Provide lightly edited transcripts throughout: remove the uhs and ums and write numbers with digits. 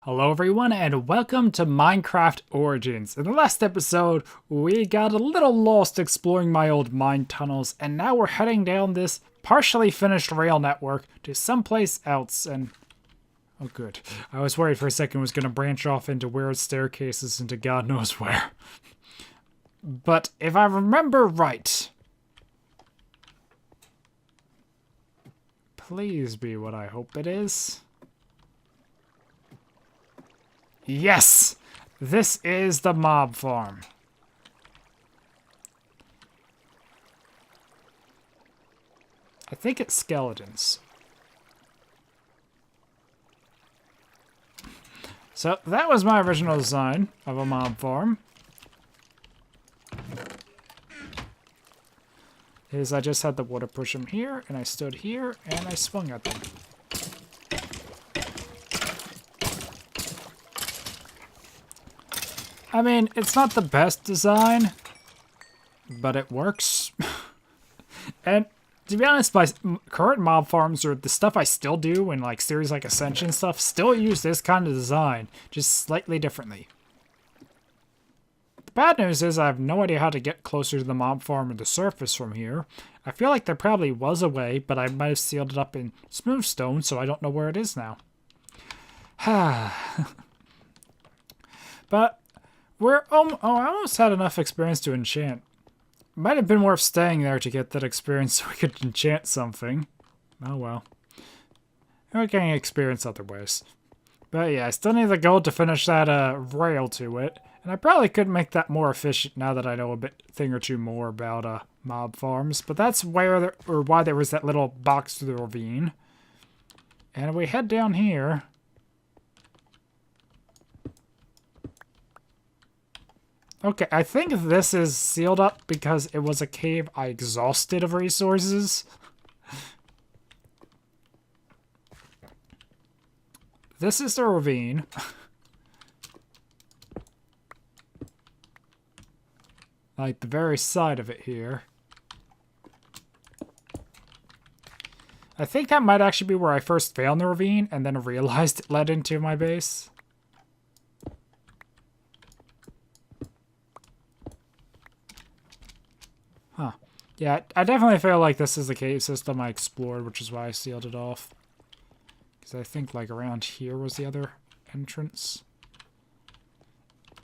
Hello everyone and welcome to Minecraft Origins. In the last episode, we got a little lost exploring my old mine tunnels, and now we're heading down this partially finished rail network to someplace else, and... oh good. I was worried for a second it was going to branch off into weird staircases into God knows where. But if I remember right... please be what I hope it is. Yes! This is the mob farm. I think it's skeletons. So that was my original design of a mob farm. I just had the water push them here, and I stood here, and I swung at them. I mean, it's not the best design, but it works. And to be honest, my current mob farms, or the stuff I still do in like series like Ascension stuff, still use this kind of design, just slightly differently. The bad news is I have no idea how to get closer to the mob farm or the surface from here. I feel like there probably was a way, but I might have sealed it up in smooth stone, so I don't know where it is now. But... I almost had enough experience to enchant. Might have been worth staying there to get that experience so we could enchant something. Oh well. We're getting experience other ways. But yeah, I still need the gold to finish that rail to it. And I probably could make that more efficient now that I know a thing or two more about mob farms. But that's why there was that little box through the ravine. And we head down here. Okay, I think this is sealed up because it was a cave I exhausted of resources. This is the ravine. Like the very side of it here. I think that might actually be where I first found the ravine and then realized it led into my base. Huh. Yeah, I definitely feel like this is the cave system I explored, which is why I sealed it off. Because I think, like, around here was the other entrance.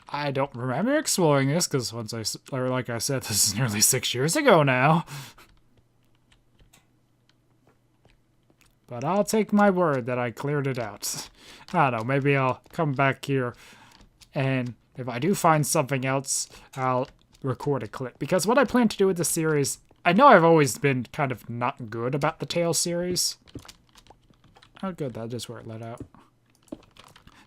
I don't remember exploring this, because like I said, this is nearly 6 years ago now. But I'll take my word that I cleared it out. I don't know, maybe I'll come back here, and if I do find something else, I'll record a clip. Because what I plan to do with this series, I know I've always been kind of not good about the Tales series. Oh good, that is where it led out.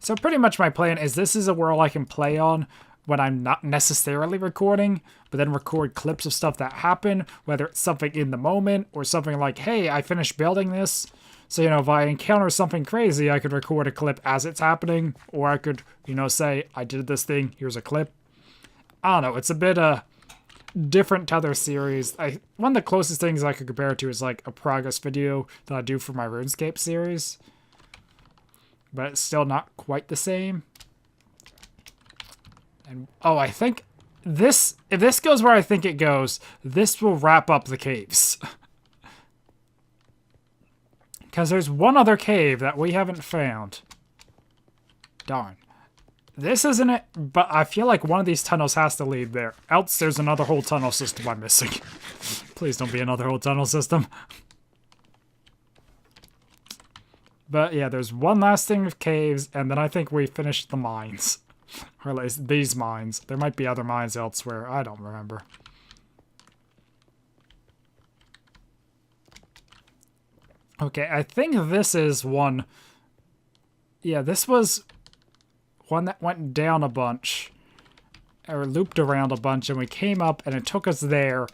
So pretty much my plan is this is a world I can play on when I'm not necessarily recording, but then record clips of stuff that happen, whether it's something in the moment or something like, hey, I finished building this. So, you know, if I encounter something crazy, I could record a clip as it's happening, or I could, you know, say, I did this thing, here's a clip. I don't know, it's a bit different to other series. One of the closest things I could compare it to is like a progress video that I do for my RuneScape series. But it's still not quite the same. And oh, I think if this goes where I think it goes, this will wrap up the caves. Because there's one other cave that we haven't found. Darn. This isn't it, but I feel like one of these tunnels has to lead there. Else there's another whole tunnel system I'm missing. Please don't be another whole tunnel system. But yeah, there's one last thing of caves, and then I think we finished the mines. Or at least these mines. There might be other mines elsewhere, I don't remember. Okay, I think this is one... yeah, this was one that went down a bunch, or looped around a bunch, and we came up and it took us there,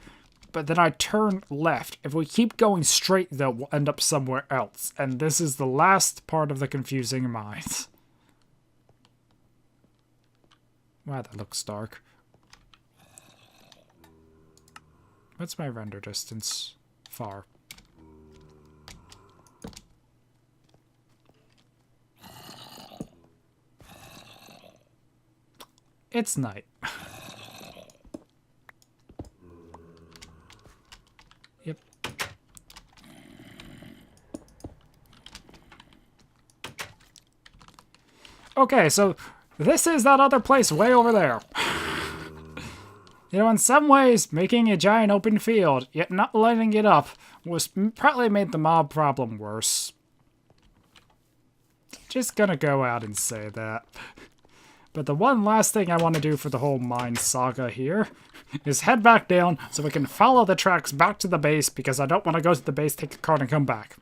but then I turned left. If we keep going straight, though, we'll end up somewhere else, and this is the last part of the confusing mines. Wow, that looks dark. What's my render distance? Far. it's night. Yep. Okay, so this is that other place way over there. You know, in some ways, making a giant open field, yet not lighting it up, was probably made the mob problem worse. Just gonna go out and say that. But the one last thing I want to do for the whole mine saga here is head back down so we can follow the tracks back to the base, because I don't want to go to the base, take a cart, and come back.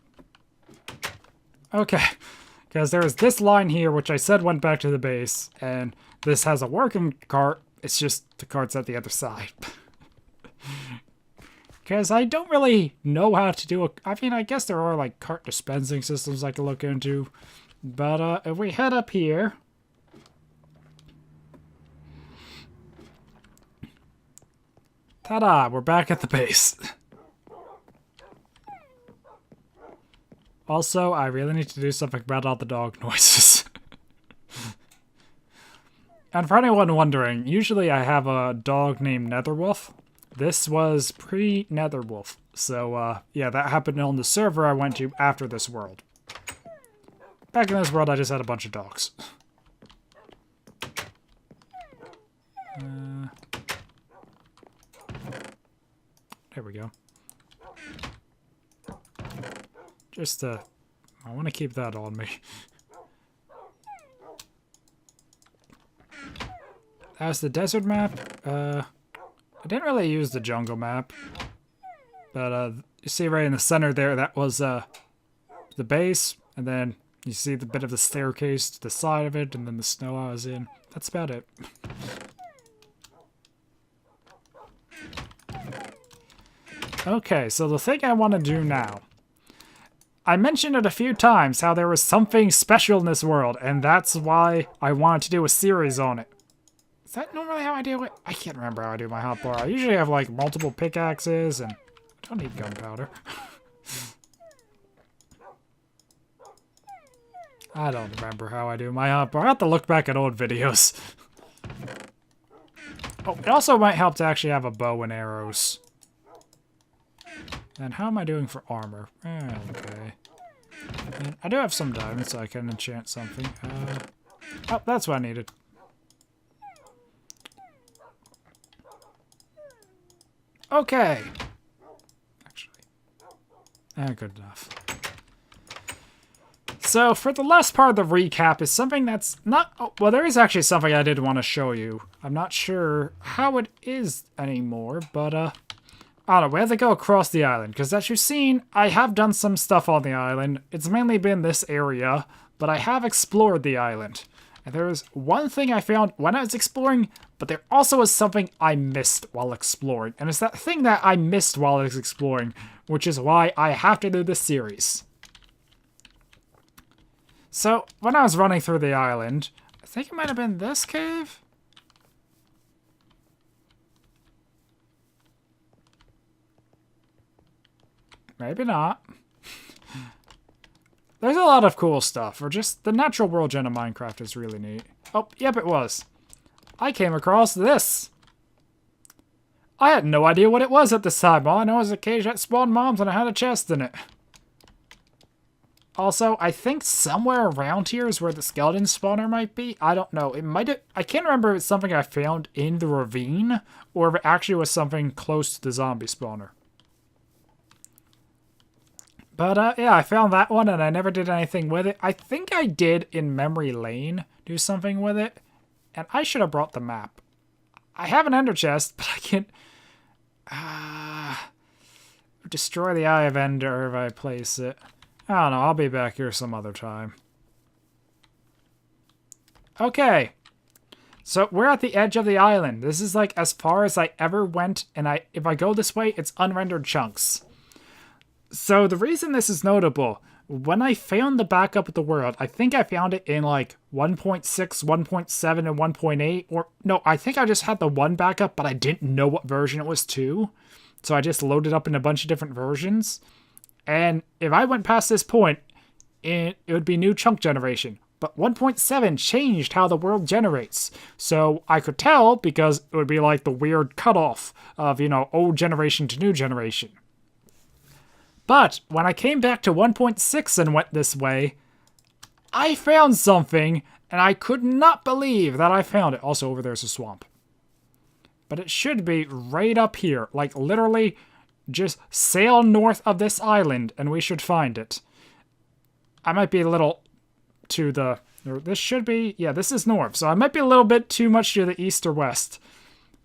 Okay, because there is this line here, which I said went back to the base, and this has a working cart. It's just the cart's at the other side. Because I don't really know how to do I mean, I guess there are like cart dispensing systems I can look into. But if we head up here. Ta-da! We're back at the base. Also, I really need to do something about all the dog noises. And for anyone wondering, usually I have a dog named Netherwolf. This was pre-Netherwolf. So, yeah, that happened on the server I went to after this world. Back in this world, I just had a bunch of dogs. There we go. Just, I want to keep that on me. As the desert map, I didn't really use the jungle map. But, you see right in the center there, that was, the base. And then you see the bit of the staircase to the side of it, and then the snow I was in. That's about it. Okay, so the thing I want to do now. I mentioned it a few times, how there was something special in this world, and that's why I wanted to do a series on it. Is that normally how I do it? I can't remember how I do my hotbar. I usually have, like, multiple pickaxes, and I don't need gunpowder. I don't remember how I do my hotbar. I have to look back at old videos. Oh, it also might help to actually have a bow and arrows. And how am I doing for armor? Okay. And I do have some diamonds, so I can enchant something. Oh, that's what I needed. Okay. Actually. Good enough. So, for the last part of the recap is something that's not... Oh, well, there is actually something I did want to show you. I'm not sure how it is anymore, but, I don't know, we have to go across the island, because as you've seen, I have done some stuff on the island. It's mainly been this area, but I have explored the island. And there was one thing I found when I was exploring, but there also was something I missed while exploring. And it's that thing that I missed while I was exploring, which is why I have to do this series. So, when I was running through the island, I think it might have been this cave? Maybe not. There's a lot of cool stuff, or just the natural world gen of Minecraft is really neat. Oh, yep, it was. I came across this. I had no idea what it was at this time. All I know is a cage that spawned mobs and I had a chest in it. Also, I think somewhere around here is where the skeleton spawner might be. I don't know. It might have... I can't remember if it's something I found in the ravine, or if it actually was something close to the zombie spawner. But, yeah, I found that one, and I never did anything with it. I think I did, in Memory Lane, do something with it. And I should have brought the map. I have an ender chest, but I can't... destroy the Eye of Ender if I place it. I don't know, I'll be back here some other time. Okay. So, we're at the edge of the island. This is, like, as far as I ever went, and if I go this way, it's unrendered chunks. So the reason this is notable, when I found the backup of the world, I think I found it in like 1.6, 1.7, and 1.8, or no, I think I just had the one backup, but I didn't know what version it was to. So I just loaded up in a bunch of different versions. And if I went past this point, it would be new chunk generation. But 1.7 changed how the world generates. So I could tell because it would be like the weird cutoff of, old generation to new generation. But when I came back to 1.6 and went this way, I found something, and I could not believe that I found it. Also, over there's a swamp. But it should be right up here. Like, literally, just sail north of this island, and we should find it. I might be a little to the... This should be... Yeah, this is north, so I might be a little bit too much to the east or west.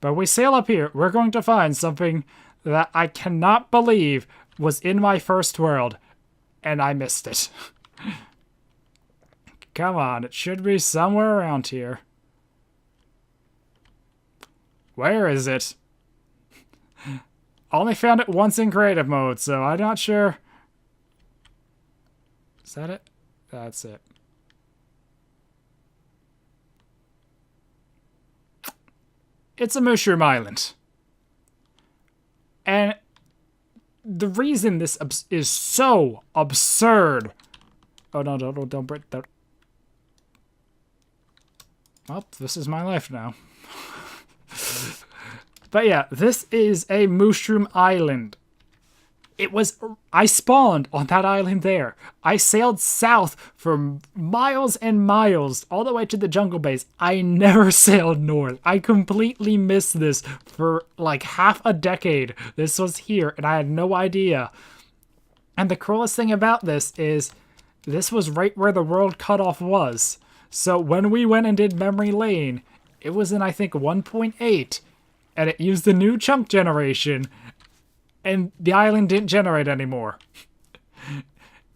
But we sail up here, we're going to find something that I cannot believe was in my first world, and I missed it. Come on, it should be somewhere around here. Where is it? Only found it once in creative mode, so I'm not sure. Is that it? That's it. It's a mushroom island. And the reason this is so absurd... Oh, no, don't break that. Well, this is my life now. But yeah, this is a mushroom island. I spawned on that island there. I sailed south for miles and miles, all the way to the jungle base. I never sailed north. I completely missed this for like half a decade. This was here, and I had no idea. And the coolest thing about this is, this was right where the world cutoff was. So when we went and did Memory Lane, it was in, I think, 1.8, and it used the new chunk generation, and the island didn't generate anymore.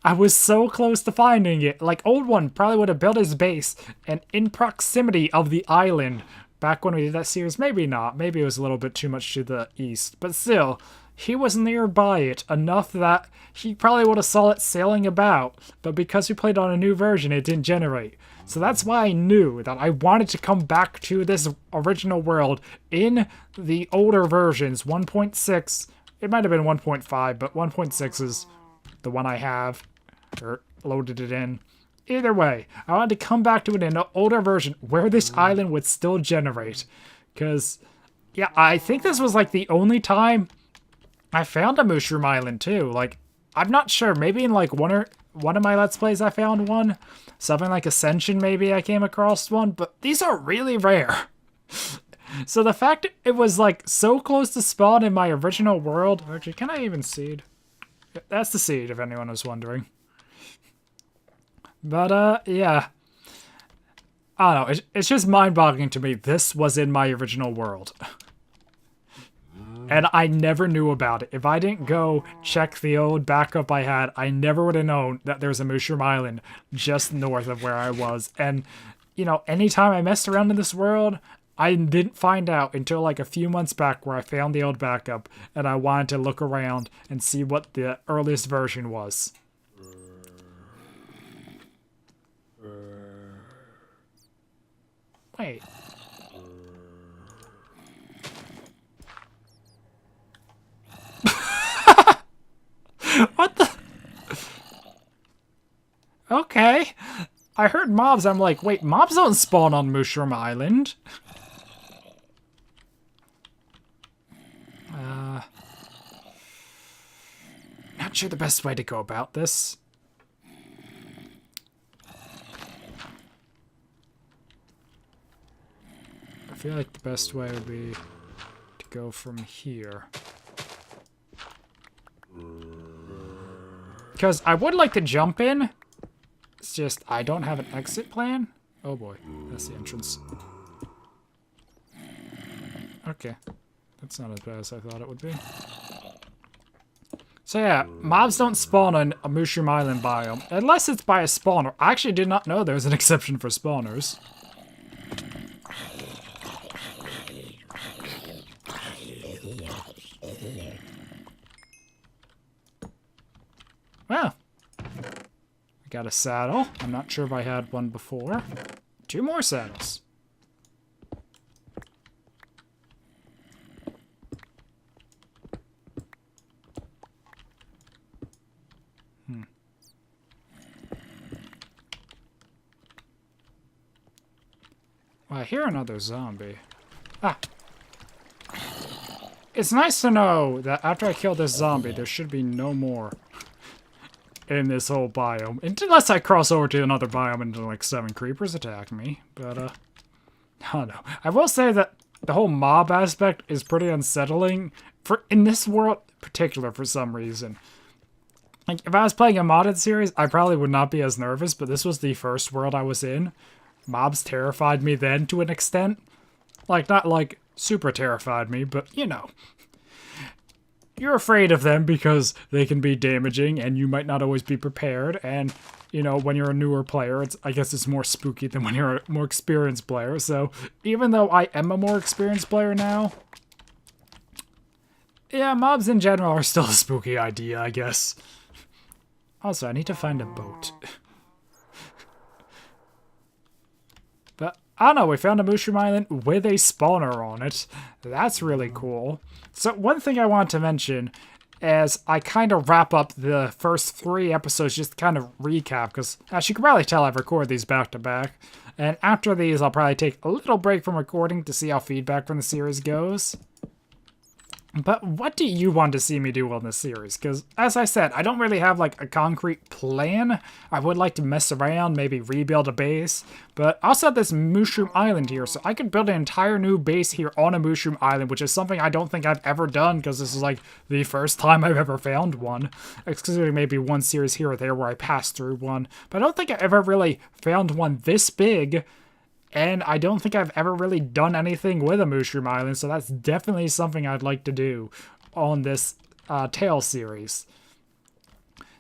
I was so close to finding it. Like, Old One probably would have built his base, and in proximity of the island, back when we did that series, maybe not. Maybe it was a little bit too much to the east, but still, he was nearby it enough that he probably would have saw it sailing about, but because we played on a new version, it didn't generate. So that's why I knew that I wanted to come back to this original world in the older versions, 1.6. It might have been 1.5, but 1.6 is the one I have, or loaded it in. Either way, I wanted to come back to it in an older version where this island would still generate. Because, yeah, I think this was like the only time I found a mushroom island too. Like, I'm not sure. Maybe in like one of my Let's Plays I found one. Something like Ascension maybe I came across one. But these are really rare. So the fact it was like so close to spawn in my original world. Actually, can I even seed? That's the seed if anyone was wondering. But yeah. I don't know. It's just mind-boggling to me. This was in my original world. And I never knew about it. If I didn't go check the old backup I had, I never would have known that there's a mushroom island just north of where I was. And, you know, anytime I messed around in this world, I didn't find out until like a few months back where I found the old backup and I wanted to look around and see what the earliest version was. Wait. What the? Okay. I heard mobs. I'm like, wait, mobs don't spawn on Mushroom Island. Not sure the best way to go about this. I feel like the best way would be to go from here. Because I would like to jump in. It's just, I don't have an exit plan. Oh boy, that's the entrance. Okay. That's not as bad as I thought it would be. So yeah, mobs don't spawn on a Mushroom Island biome, unless it's by a spawner. I actually did not know there was an exception for spawners. Well, I got a saddle. I'm not sure if I had one before. 2 more saddles. Well, I hear another zombie. Ah. It's nice to know that after I kill this zombie, there should be no more in this whole biome. Unless I cross over to another biome and like 7 creepers attack me. But, I don't know. I will say that the whole mob aspect is pretty unsettling in this world in particular for some reason. Like, if I was playing a modded series, I probably would not be as nervous, but this was the first world I was in. Mobs terrified me then to an extent. Like, not like super terrified me, but, you know. You're afraid of them because they can be damaging and you might not always be prepared. And, you know, when you're a newer player, I guess it's more spooky than when you're a more experienced player. So, even though I am a more experienced player now, yeah, mobs in general are still a spooky idea, I guess. Also, I need to find a boat. But, I don't know, we found a mushroom island with a spawner on it. That's really cool. So, one thing I want to mention as I kind of wrap up the first 3 episodes, just kind of recap, because as you can probably tell, I've recorded these back to back. And after these, I'll probably take a little break from recording to see how feedback from the series goes. But what do you want to see me do on this series? Because, as I said, I don't really have, like, a concrete plan. I would like to mess around, maybe rebuild a base. But I also have this Mushroom Island here, so I could build an entire new base here on a Mushroom Island, which is something I don't think I've ever done, because this is, like, the first time I've ever found one. Excluding maybe one series here or there where I passed through one. But I don't think I ever really found one this big. And I don't think I've ever really done anything with a Mushroom Island, so that's definitely something I'd like to do on this Tales series.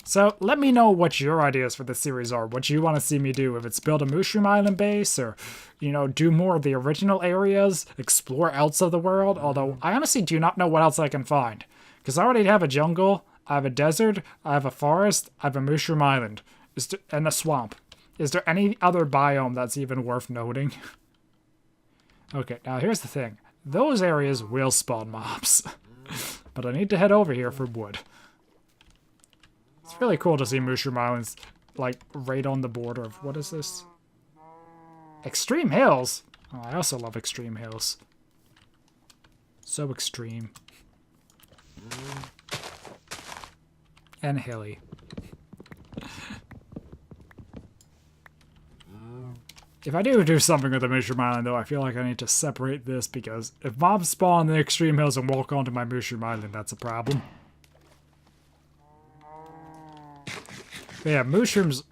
So let me know what your ideas for the series are, what you want to see me do. If it's build a Mushroom Island base, or, you know, do more of the original areas, explore else of the world, although I honestly do not know what else I can find. Because I already have a jungle, I have a desert, I have a forest, I have a Mushroom Island, and a swamp. Is there any other biome that's even worth noting? Okay, now here's the thing. Those areas will spawn mobs. But I need to head over here for wood. It's really cool to see Mushroom Islands, like, right on the border of... What is this? Extreme Hills? Oh, I also love Extreme Hills. So extreme. And hilly. If I do something with the Mushroom Island, though, I feel like I need to separate this, because if mobs spawn in the Extreme Hills and walk onto my Mushroom Island, that's a problem. But yeah, mushrooms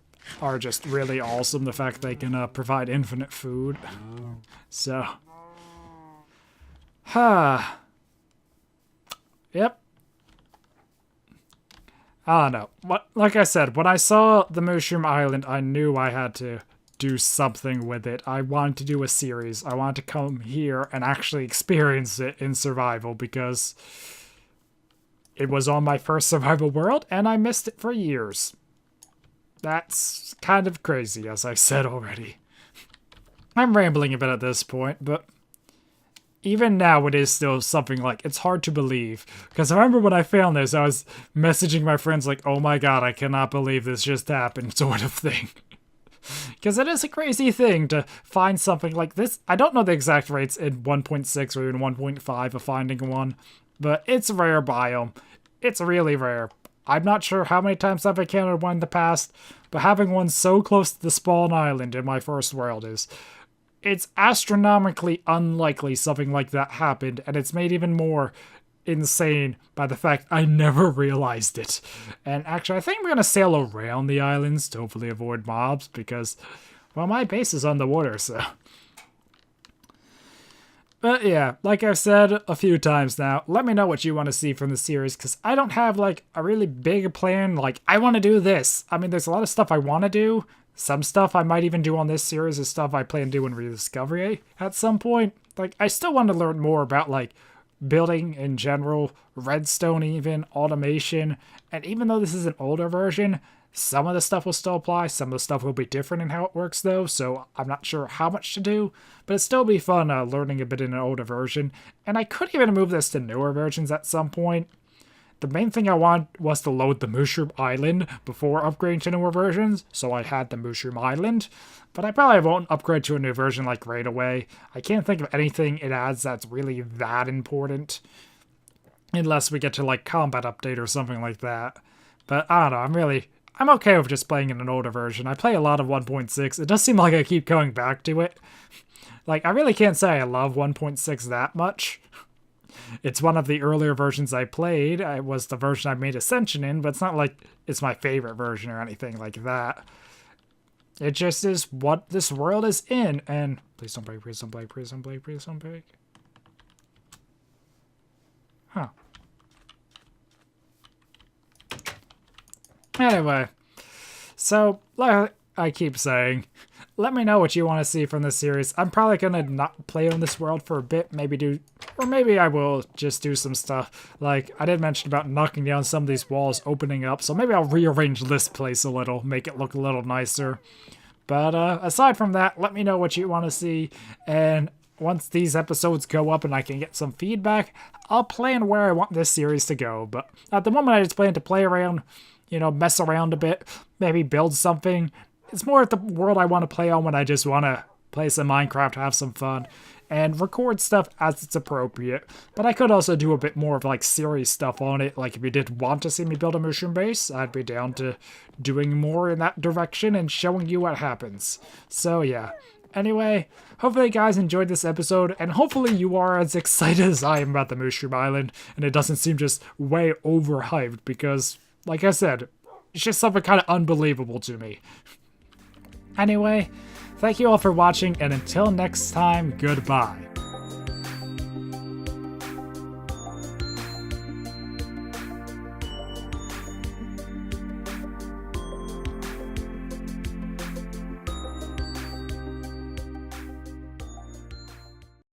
are just really awesome, the fact they can provide infinite food. So. Yep. I don't know. Like I said, when I saw the Mushroom Island, I knew I had to do something with it. I wanted to do a series. I wanted to come here and actually experience it in survival, because it was on my first survival world and I missed it for years. That's kind of crazy, as I said already. I'm rambling a bit at this point, but even now it is still something like, it's hard to believe. Because I remember when I found this, I was messaging my friends like, oh my god, I cannot believe this just happened, sort of thing. Because it is a crazy thing to find something like this. I don't know the exact rates in 1.6 or even 1.5 of finding one, but it's a rare biome. It's really rare. I'm not sure how many times I've encountered one in the past, but having one so close to the spawn island in my first world it's astronomically unlikely something like that happened, and it's made even more insane by the fact I never realized it. And actually, I think I'm going to sail around the islands to hopefully avoid mobs, because, well, my base is on the water, so. But yeah, like I've said a few times now, let me know what you want to see from the series, because I don't have, like, a really big plan, like, I want to do this. I mean, there's a lot of stuff I want to do. Some stuff I might even do on this series is stuff I plan to do in Rediscovery at some point. Like, I still want to learn more about, like, building in general, redstone even, automation, and even though this is an older version, some of the stuff will still apply, some of the stuff will be different in how it works though, so I'm not sure how much to do, but it'd still be fun learning a bit in an older version, and I could even move this to newer versions at some point. the main thing I want was to load the Mushroom Island before upgrading to newer versions, so I had the Mushroom Island. But I probably won't upgrade to a new version like right away. I can't think of anything it adds that's really that important. Unless we get to like combat update or something like that. But I don't know, I'm okay with just playing in an older version. I play a lot of 1.6. It does seem like I keep going back to it. Like, I really can't say I love 1.6 that much. It's one of the earlier versions I played. It was the version I made Ascension in, but it's not like it's my favorite version or anything like that. It just is what this world is in, and please don't break, please don't break, please don't break, please don't break. Huh. Anyway, so like I keep saying, let me know what you want to see from this series. I'm probably gonna not play on this world for a bit, maybe I will just do some stuff. Like, I did mention about knocking down some of these walls, opening up, so maybe I'll rearrange this place a little, make it look a little nicer. But aside from that, let me know what you want to see, and once these episodes go up and I can get some feedback, I'll plan where I want this series to go. But at the moment, I just plan to play around, mess around a bit, maybe build something. It's more the world I want to play on when I just want to play some Minecraft, have some fun, and record stuff as it's appropriate. But I could also do a bit more of like series stuff on it. Like if you did want to see me build a mushroom base, I'd be down to doing more in that direction and showing you what happens. So yeah. Anyway, hopefully you guys enjoyed this episode, and hopefully you are as excited as I am about the Mushroom Island, and it doesn't seem just way overhyped, because, like I said, it's just something kind of unbelievable to me. Anyway, thank you all for watching, and until next time, goodbye.